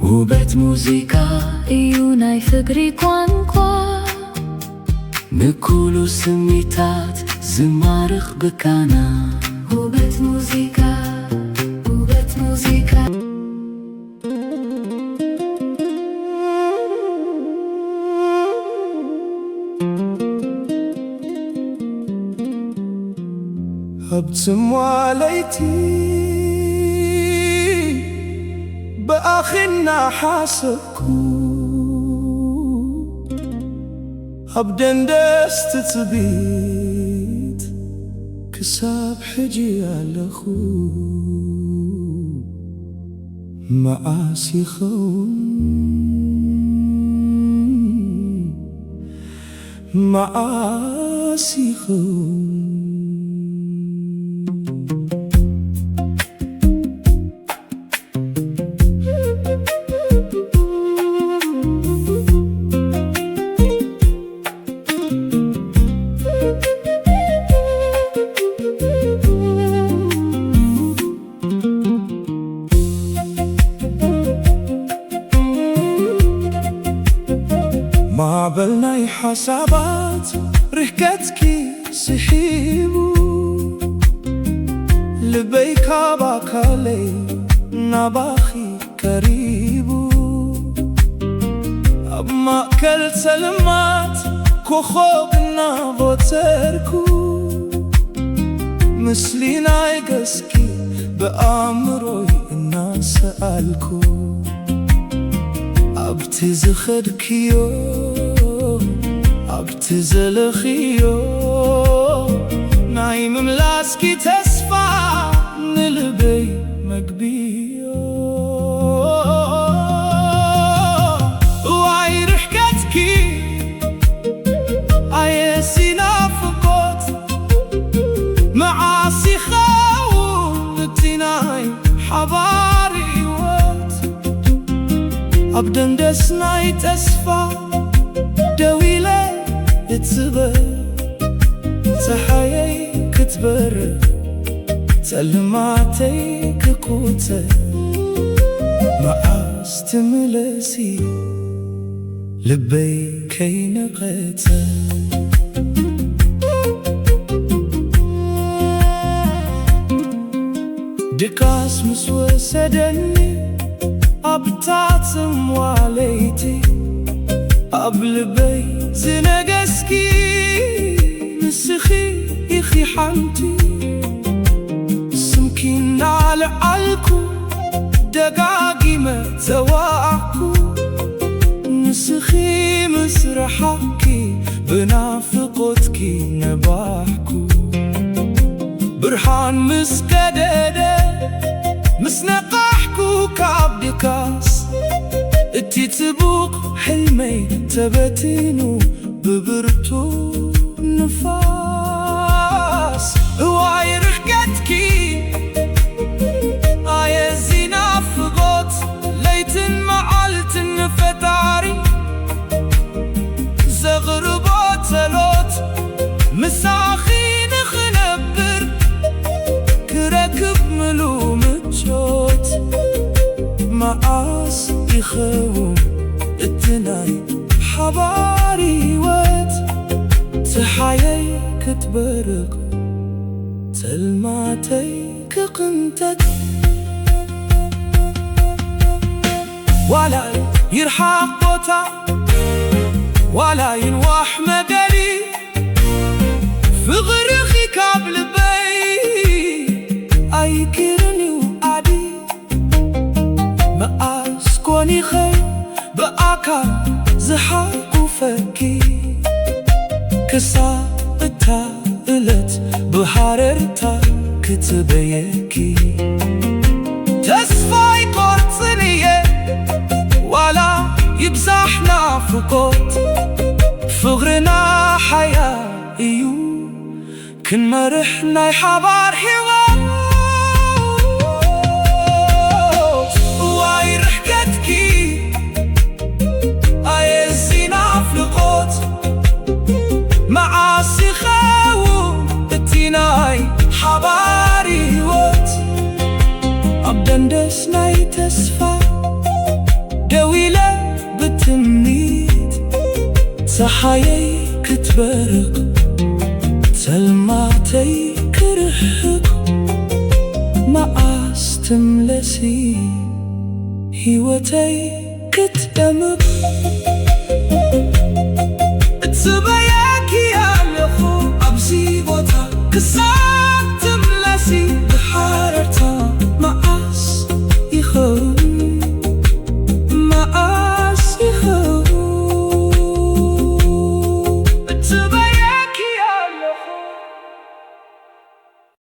ውበት ሙዚቃ እዩ ናይ ፍቅሪ ቋንቋ ንኩሉ ስሚታት ዝማርኽ ብቃና ውበት ሙዚቃ ውበት ሙዚቃ بتمواليتي بآخرنا حاسبكو أبدن دست تبيت كساب حجي علخو معاسي خون معاسي خون معبلناي حسابات رحكتكي سحيبو لبيكا باكالي نباخي كريبو أما كل سلمات كوخوبنا بوتركو مسلينا يقسكي بأمروي الناس سألكو أبتزخدكيو أبتزلخيو نايم ملاسكي تسفى نلبي مقبيو واي رحكتكي عيسي نافقوت معاصي خاونتناي حباري أبدن دسناي تسفى دويلة تسبر تحيي كتبر تلماتي ككوتة معاس تملسي لبي كي نقيته دكاس مسوى سدني أبتعتم واليتي قبل بي زنقسكي نسخي يخي حمتي سمكين على عالكو دقاقي ما زواعكو نسخي مسرحكي بنافقتكي نباحكو برحان مسكدده مسنقاحكو كعبدكاس اتي تبوق حلمي تبتينو ببرتو نفاس هواي رحكتكي آية زينا فقوت ليتن معالتن فتاري زغربات لوت مساخين خنبر كركب ملوم الجوت معاس يخوم التناي حباري وات تحيي كتبرق تلماتي كقمتك ولا يرحق بوتا ولا ينواح مدري في غرخي كابل بي أي كيرني وعدي مقاس كوني خي بأكا زحاق وفكي كساقتا قلت بحررتا كتبيكي تسفاي قرصنية ولا يبزحنا فقوت فغرنا حياة إيو كن مرحنا يحبار حوار واي رحكتكي عايزين عفلقوت معاصي خاو التيناي حباري وات أبدن دسناي تسفى ፀሓየይ ክትበርቕ ጸልማተይ ክርሕቕ መዓስ ትምለሲ ሕይወተይ ክትደምቕ